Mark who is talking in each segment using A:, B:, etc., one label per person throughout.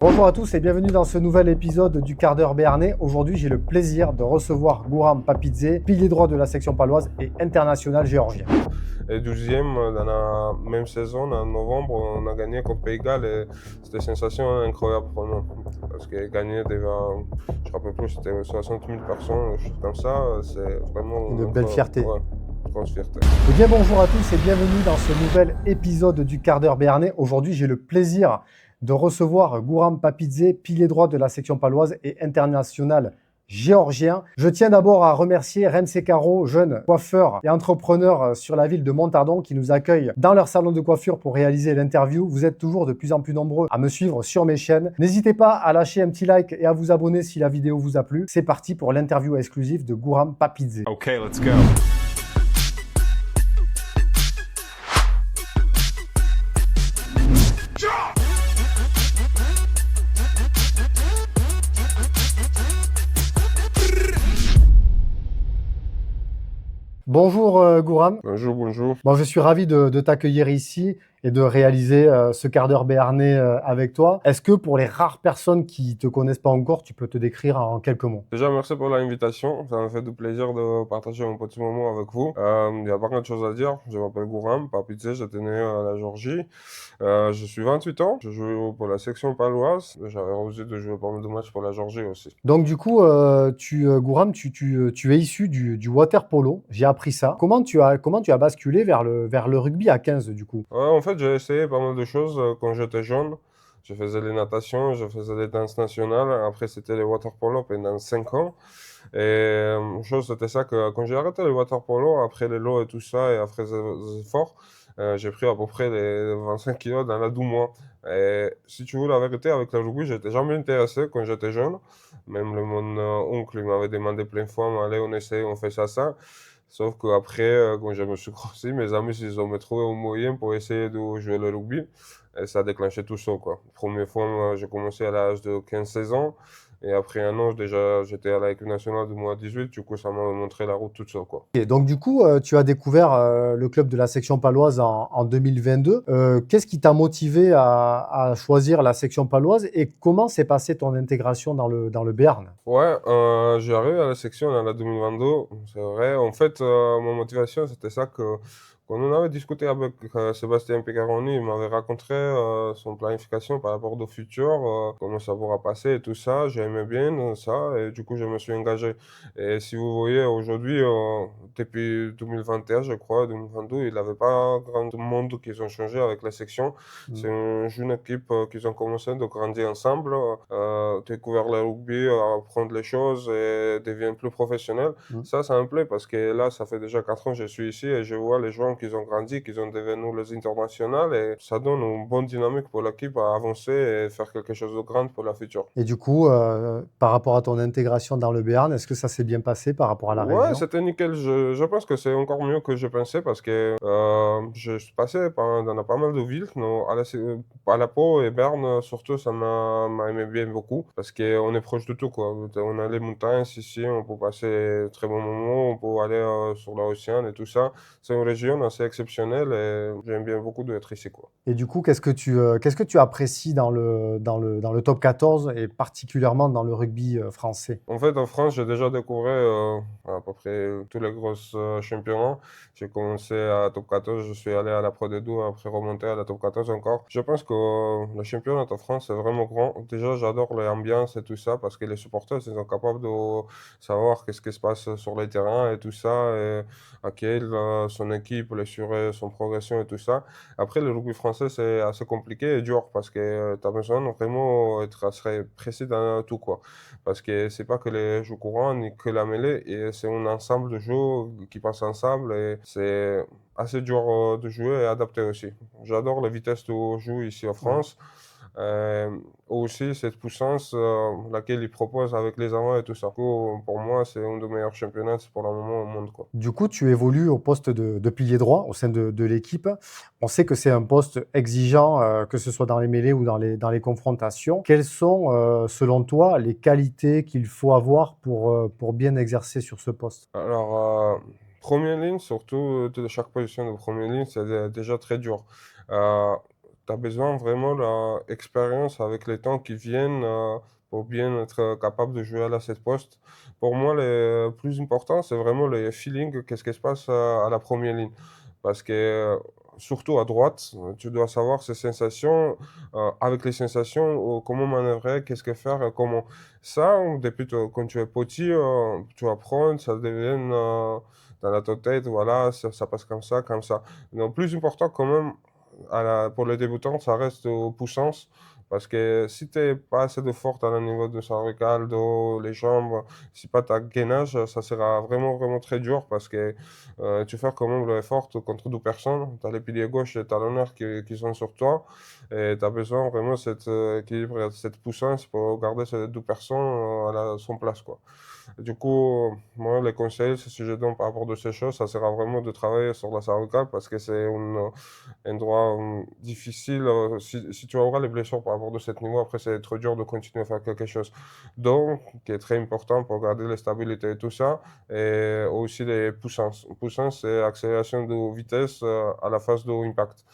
A: Bonjour à tous et bienvenue dans ce nouvel épisode du quart d'heure béarnais. Aujourd'hui, j'ai le plaisir de recevoir Gouram Papidze, pilier droit de la section paloise et international géorgien.
B: Et 12e dans la même saison, en novembre, on a gagné contre Pays de Galles et c'était une sensation incroyable pour nous. Parce que gagner devant, je ne me rappelle plus, c'était 60 000 personnes, des choses comme ça, c'est vraiment
A: Une belle fierté.
B: Ouais, grosse fierté.
A: Et bien bonjour à tous et bienvenue dans ce nouvel épisode du quart d'heure béarnais. Aujourd'hui, j'ai le plaisir de recevoir Gouram Papidze, pilier droit de la section paloise et international géorgien. Je tiens d'abord à remercier Remse Caro, jeune coiffeur et entrepreneur sur la ville de Montardon qui nous accueille dans leur salon de coiffure pour réaliser l'interview. Vous êtes toujours de plus en plus nombreux à me suivre sur mes chaînes. N'hésitez pas à lâcher un petit like et à vous abonner si la vidéo vous a plu. C'est parti pour l'interview exclusive de Gouram Papidze.
C: Okay, let's go.
A: Bonjour Gouram.
B: Bonjour, bonjour.
A: Bon, je suis ravi de t'accueillir ici et de réaliser ce quart d'heure béarnais avec toi. Est-ce que pour les rares personnes qui te connaissent pas encore, tu peux te décrire en quelques mots?
B: Déjà, merci pour l'invitation. Ça me fait du plaisir de partager mon petit moment avec vous. Il y a pas grand chose à dire. Je m'appelle Gouram Papidze, j'étais né à la Géorgie. Je suis 28 ans. Je joue pour la section paloise. J'avais osé de jouer pas mal de matchs pour la Géorgie aussi.
A: Donc du coup, Gouram, tu es issu du water polo. J'ai appris ça. Comment tu as basculé vers le rugby à 15 du coup?
B: Ouais, en fait, j'ai essayé pas mal de choses quand j'étais jeune. Je faisais les natations, je faisais les danses nationales. Après, c'était les water polo pendant 5 ans. Et chose, c'était ça que quand j'ai arrêté le water polo, après les lots et tout ça, et après les efforts, j'ai pris à peu près les 25 kilos dans la 12 mois. Et si tu veux la vérité, avec le rugby, j'étais jamais intéressé quand j'étais jeune. Même mon oncle il m'avait demandé plein de fois, allez, on essaye, on fait ça. Sauf qu'après, quand je me suis grossi, mes amis, ils ont trouvé un moyen pour essayer de jouer le rugby. Et ça a déclenché tout ça, quoi. Première fois, moi, j'ai commencé à l'âge de 15-16 ans. Et après un an, déjà, j'étais à l'équipe nationale de moins 18. Du coup, ça m'a montré la route toute seule, quoi.
A: Et donc du coup, tu as découvert le club de la section paloise en 2022. Qu'est-ce qui t'a motivé à choisir la section paloise et comment s'est passée ton intégration dans le Béarn?
B: Ouais, j'ai arrivé à la section en la 2022, c'est vrai. En fait, ma motivation, c'était ça que quand on avait discuté avec Sébastien Piccaroni, il m'avait raconté son planification par rapport au futur, comment ça pourra passer et tout ça. J'aimais bien ça et du coup, je me suis engagé. Et si vous voyez, aujourd'hui, depuis 2021, je crois, 2022, il n'avait pas grand monde qui ont changé avec la section. C'est une jeune équipe qui ont commencé de grandir ensemble, découvrir le rugby, apprendre les choses et devenir plus professionnel.
A: Mm.
B: Ça me plaît parce que là, ça fait déjà 4 ans que je suis ici et je vois les joueurs qui ont grandi, qui ont devenu les internationaux et ça donne une bonne dynamique pour l'équipe à avancer et faire quelque chose de grand pour la future.
A: Et du coup, par rapport à ton intégration dans le Béarn, est-ce que ça s'est bien passé par rapport à la
B: Ouais,
A: région?
B: c'était nickel. Je pense que c'est encore mieux que je pensais parce que je suis passé dans pas mal de villes. Non, à la Pau et Berne, surtout, m'a aimé bien beaucoup parce qu'on est proche de tout, quoi. On a les montagnes ici, on peut passer de très bons moments, on peut aller sur l'océan et tout ça. C'est une région assez exceptionnelle et j'aime bien beaucoup d'être ici, quoi.
A: Et du coup, qu'est-ce que tu apprécies dans le top 14 et particulièrement dans le rugby français?
B: En fait, en France, j'ai déjà découvert à peu près tous les gros championnats. J'ai commencé à top 14, je suis allé à la Pro D2, après remonter à la top 14 encore. Je pense que le championnat en France, c'est vraiment grand. Déjà, j'adore l'ambiance et tout ça parce que les supporters, ils sont capables de savoir qu'est-ce qui se passe sur les terrains et tout ça, et à quelle son équipe, son progression et tout ça. Après, le rugby français, c'est assez compliqué et dur parce que tu as besoin de vraiment être assez précis dans tout, quoi. Parce que c'est pas que les jeux courants ni que la mêlée, et c'est un ensemble de jeux qui passent ensemble et c'est assez dur de jouer et adapté aussi. J'adore la vitesse de jeu ici en
A: Ouais.
B: France. Euh, Aussi cette puissance laquelle ils proposent avec les avants et tout ça. Du coup, pour moi, c'est un des meilleurs championnats pour le moment au monde, quoi.
A: Du coup, tu évolues au poste de pilier droit au sein de l'équipe. On sait que c'est un poste exigeant, que ce soit dans les mêlées ou dans les confrontations. Quelles sont, selon toi, les qualités qu'il faut avoir pour bien exercer sur ce poste?
B: Alors, première ligne, surtout de chaque position de première ligne, c'est déjà très dur. Tu tu as besoin vraiment de l'expérience avec les temps qui viennent pour bien être capable de jouer à cette poste. Pour moi, le plus important, c'est vraiment le feeling, qu'est-ce qui se passe à la première ligne. Parce que, surtout à droite, tu dois savoir ces sensations, avec les sensations, comment manœuvrer, qu'est-ce que faire, comment. Ça, depuis quand tu es petit, tu apprends, ça devient dans la tête, voilà, ça passe comme ça, comme ça. Donc, le plus important quand même, pour les débutants, ça reste aux puissances. Parce que si tu n'es pas assez de fort à le niveau de cervical, dos, les jambes, si pas ta gainage, ça sera vraiment, vraiment très dur parce que tu fais quand même l'effort contre deux personnes. Tu as les piliers gauche et talonneur qui sont sur toi. Et tu as besoin vraiment de cet équilibre, de cette puissance pour garder ces deux personnes à son place, quoi. Du coup, moi, les conseils, si je donne par rapport de ces choses, ça sera vraiment de travailler sur la cervicale parce que c'est un endroit difficile. Si tu auras les blessures par rapport de ce niveau, après, c'est trop dur de continuer à faire quelque chose. Donc, qui est très important pour garder la stabilité et tout ça, et aussi les puissances. Puissance, c'est accélération de vitesse à la phase de impact.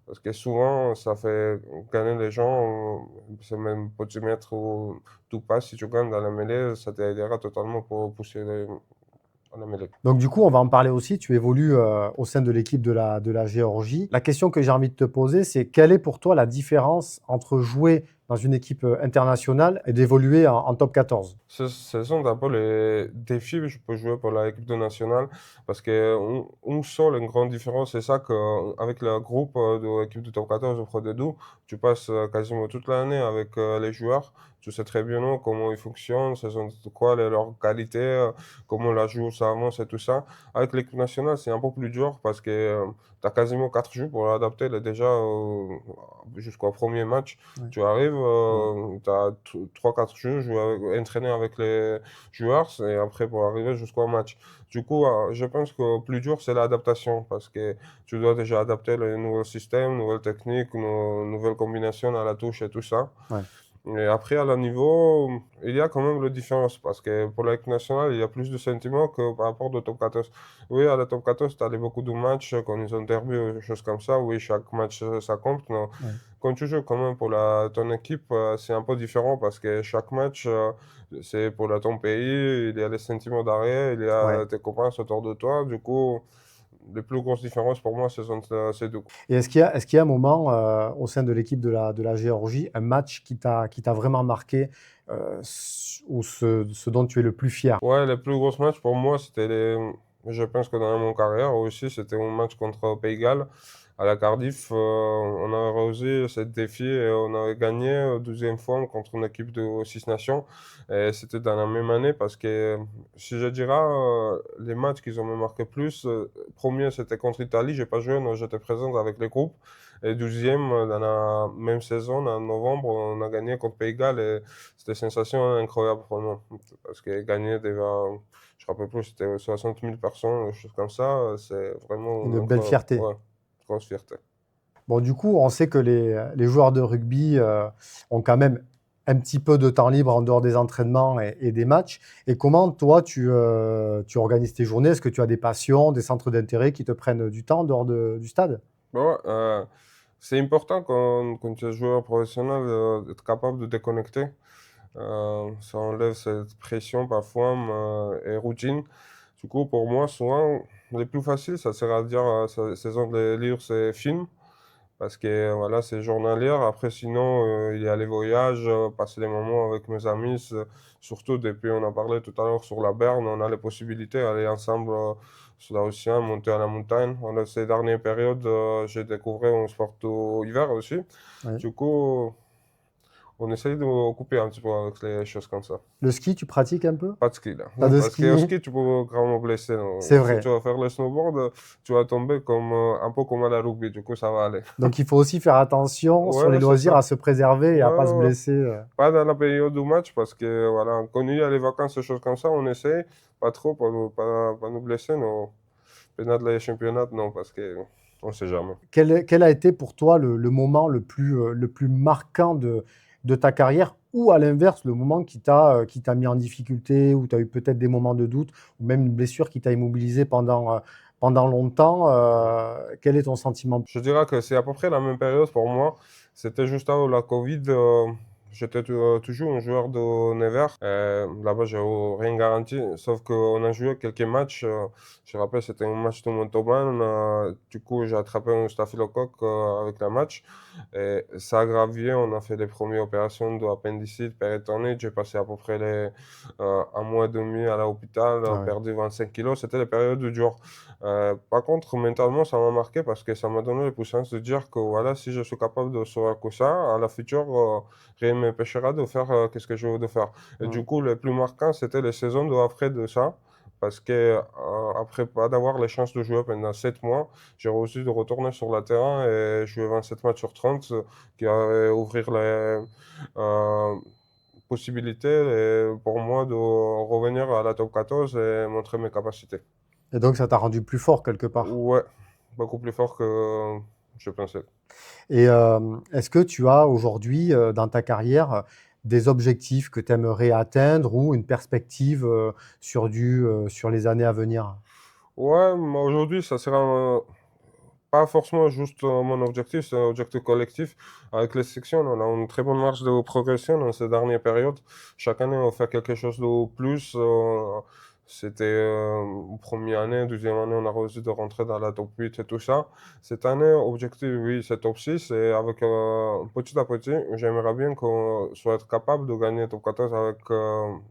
B: Parce que souvent, ça fait gagner les gens, c'est même petit mètre ou tout passe, si tu gagnes dans la mêlée, ça t'aidera totalement pour pousser à la mêlée.
A: Donc du coup, on va en parler aussi. Tu évolues au sein de l'équipe de la Géorgie. La question que j'ai envie de te poser, c'est quelle est pour toi la différence entre jouer dans une équipe internationale et d'évoluer en top 14?
B: Ce sont d'abord les défis que je peux jouer pour l'équipe de nationale parce qu'on sent une grande différence. C'est ça qu'avec le groupe de l'équipe de top 14 au Pro D2, tu passes quasiment toute l'année avec les joueurs. Tu sais très bien comment ils fonctionnent, ce sont quoi leurs qualités, comment la joue, ça avance et tout ça. Avec l'équipe nationale, c'est un peu plus dur parce que tu as quasiment 4 jours pour l'adapter là, déjà jusqu'au premier match.
A: Ouais.
B: Tu arrives, tu as 3-4 jours, entraîner avec les joueurs et après pour arriver jusqu'au match. Du coup, je pense que le plus dur, c'est l'adaptation parce que tu dois déjà adapter les nouveaux systèmes, nouvelles techniques, nouvelles combinaisons à la touche et tout ça.
A: Ouais.
B: Et après, à le niveau, il y a quand même la différence parce que pour l'équipe nationale, il y a plus de sentiments que par rapport au top 14. Oui, à la top 14, tu as beaucoup de matchs, quand ils ont derby ou des choses comme ça. Oui, chaque match, ça compte. Non.
A: Ouais.
B: Quand tu joues quand même pour ton équipe, c'est un peu différent parce que chaque match, c'est pour ton pays. Il y a les sentiments derrière, il y
A: Ouais.
B: a tes copains autour de toi. Du coup, les plus grosses différences pour moi, ce sont ces deux.
A: Et est-ce qu'il y a un moment au sein de l'équipe de la Géorgie, un match qui t'a vraiment marqué ou ce dont tu es le plus fier?
B: Ouais, les plus gros matchs pour moi, je pense que dans mon carrière aussi, c'était un match contre Pays de Galles à la Cardiff. On a réussi ce défi et on avait gagné 12e fois contre une équipe de 6 nations. Et c'était dans la même année parce que, si je dirais, les matchs qui ont me marqué plus, premier c'était contre l'Italie, j'ai pas joué, non, j'étais présent avec les groupes. Et 12e, dans la même saison, en novembre, on a gagné contre Pays de Galles et c'était une sensation incroyable pour moi. Parce que gagner devant, je ne me rappelle plus, c'était 60 000 personnes, des choses comme ça, c'est vraiment
A: Une belle
B: incroyable.
A: fierté.
B: Ouais, grosse fierté.
A: Bon, du coup, on sait que les joueurs de rugby ont quand même un petit peu de temps libre en dehors des entraînements et des matchs. Et comment, toi, tu organises tes journées? Est-ce que tu as des passions, des centres d'intérêt qui te prennent du temps en dehors du stade?
B: Bon, c'est important quand tu es joueur professionnel d'être capable de déconnecter. Ça enlève cette pression parfois et routine. Du coup, pour moi, souvent, le plus facile, ça serait à dire, saison de lire ces films. Parce que voilà, c'est journalier. Après, sinon, il y a les voyages, passer les moments avec mes amis. Surtout depuis, on a parlé tout à l'heure sur la Berne, on a les possibilités d'aller ensemble sur l'océan, monter à la montagne. Ces dernières périodes, j'ai découvert un sport d'hiver aussi.
A: Ouais.
B: Du coup, on essaye de couper un petit peu avec les choses comme ça.
A: Le ski, tu pratiques un peu?
B: Pas de ski là.
A: Pas de
B: Parce qu'au
A: ski?
B: ski, tu peux gravement blesser.
A: C'est
B: Si tu
A: vrai.
B: vas faire le snowboard, tu vas tomber comme, un peu comme à la rugby. Du coup, ça va aller.
A: Donc, il faut aussi faire attention sur les
B: Ouais, c'est
A: loisirs à
B: ça.
A: se préserver et
B: Ouais,
A: à pas se
B: ouais, ouais.
A: blesser.
B: Pas dans la période du match parce que voilà, quand il y a les vacances, des choses comme ça, on essaie pas trop pour pas nous blesser. Non, pendant les championnats, non, parce que on sait jamais.
A: Quel a été pour toi le moment le plus marquant de ta carrière ou à l'inverse, le moment qui t'a mis en difficulté, où tu as eu peut-être des moments de doute ou même une blessure qui t'a immobilisé pendant longtemps. Quel est ton sentiment?
B: Je dirais que c'est à peu près la même période pour moi. C'était juste avant la Covid. J'étais toujours un joueur de Nevers. Là-bas, j'ai rien garanti, sauf qu'on a joué quelques matchs. Je me rappelle, c'était un match de Montauban. Du coup, j'ai attrapé un staphylocoque avec le match. Et ça a gravié. On a fait les premières opérations d'appendicite, péritonite. J'ai passé à peu près un mois et demi à l'hôpital,
A: Ah ouais.
B: perdu 25 kilos. C'était les périodes dures. Par contre, mentalement, ça m'a marqué parce que ça m'a donné la puissance de dire que voilà, si je suis capable de sauver que ça, à la future, rien ne m'empêchera de faire ce que je veux de faire. Et
A: Mm.
B: du coup, le plus marquant, c'était les saisons de après de ça. Parce que après pas d'avoir la chance de jouer pendant 7 mois, j'ai réussi de retourner sur le terrain et jouer 27 matchs sur 30, qui a ouvert les possibilités pour moi de revenir à la top 14 et montrer mes capacités.
A: Et donc, ça t'a rendu plus fort quelque part.
B: Ouais, beaucoup plus fort que je pensais.
A: Et est-ce que tu as aujourd'hui, dans ta carrière, des objectifs que tu aimerais atteindre ou une perspective sur les années à venir?
B: Ouais, mais aujourd'hui, ça sera pas forcément juste mon objectif, c'est un objectif collectif. Avec les sections, on a une très bonne marge de progression dans ces dernières périodes. Chaque année, on fait quelque chose de plus. C'était première année, deuxième année, on a réussi de rentrer dans la top 8 et tout ça. Cette année, objectif, oui, c'est top 6. Et avec petit à petit, j'aimerais bien qu'on soit capable de gagner top 14 avec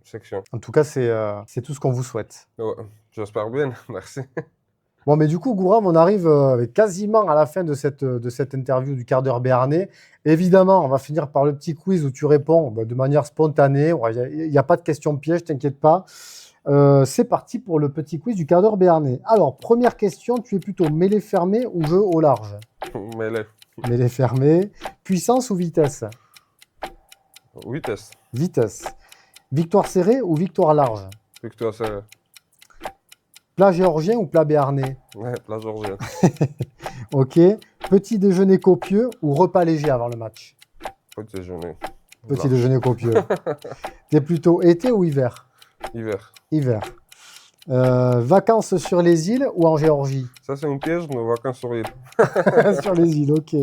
B: section.
A: En tout cas, c'est tout ce qu'on vous souhaite.
B: Ouais, j'espère bien, merci.
A: Bon, mais du coup, Gouram, on arrive quasiment à la fin de cette interview du quart d'heure béarnais. Évidemment, on va finir par le petit quiz où tu réponds de manière spontanée. Il n'y a pas de questions pièges, t'inquiète pas. C'est parti pour le petit quiz du quart d'heure béarnais. Alors, première question, tu es plutôt mêlée fermée ou jeu au large?
B: Mêlée.
A: Mêlée fermée. Puissance ou vitesse?
B: Vitesse.
A: Vitesse. Victoire serrée ou victoire large?
B: Victoire serrée.
A: Plat géorgien ou plat béarnais?
B: Ouais, la Georgienne.
A: Ok. Petit déjeuner copieux ou repas léger avant le match?
B: Petit déjeuner.
A: Petit déjeuner copieux. T'es plutôt été ou hiver?
B: Hiver.
A: Hiver. Vacances sur les îles ou en Géorgie?
B: Ça, c'est une piège, nos vacances sur l'île.
A: Sur les îles, ok.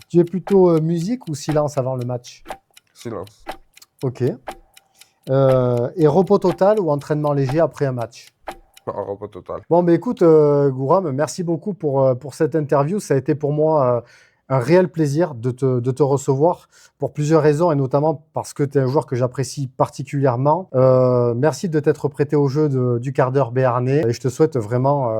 A: Tu es plutôt musique ou silence avant le match?
B: Silence.
A: Ok. Et repos total ou entraînement léger après un match?
B: Un repos total.
A: Bon, mais écoute, Gouram, merci beaucoup pour cette interview. Ça a été pour moi un réel plaisir de te recevoir pour plusieurs raisons et notamment parce que tu es un joueur que j'apprécie particulièrement. Merci de t'être prêté au jeu du quart d'heure béarnais et je te souhaite vraiment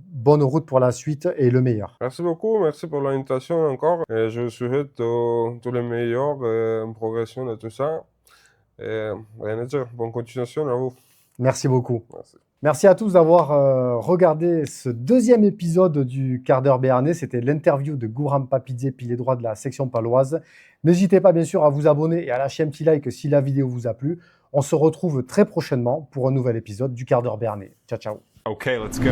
A: bonne route pour la suite et le meilleur.
B: Merci beaucoup, merci pour l'invitation encore. Et je vous souhaite tous les meilleurs, une progression de tout ça. Et rien à dire, bonne continuation à vous.
A: Merci beaucoup.
B: Merci.
A: Merci à tous d'avoir regardé ce deuxième épisode du quart d'heure béarnais. C'était l'interview de Gouram Papidze, pilier droit de la section paloise. N'hésitez pas bien sûr à vous abonner et à lâcher un petit like si la vidéo vous a plu. On se retrouve très prochainement pour un nouvel épisode du quart d'heure béarnais. Ciao, ciao.
C: Okay, let's go.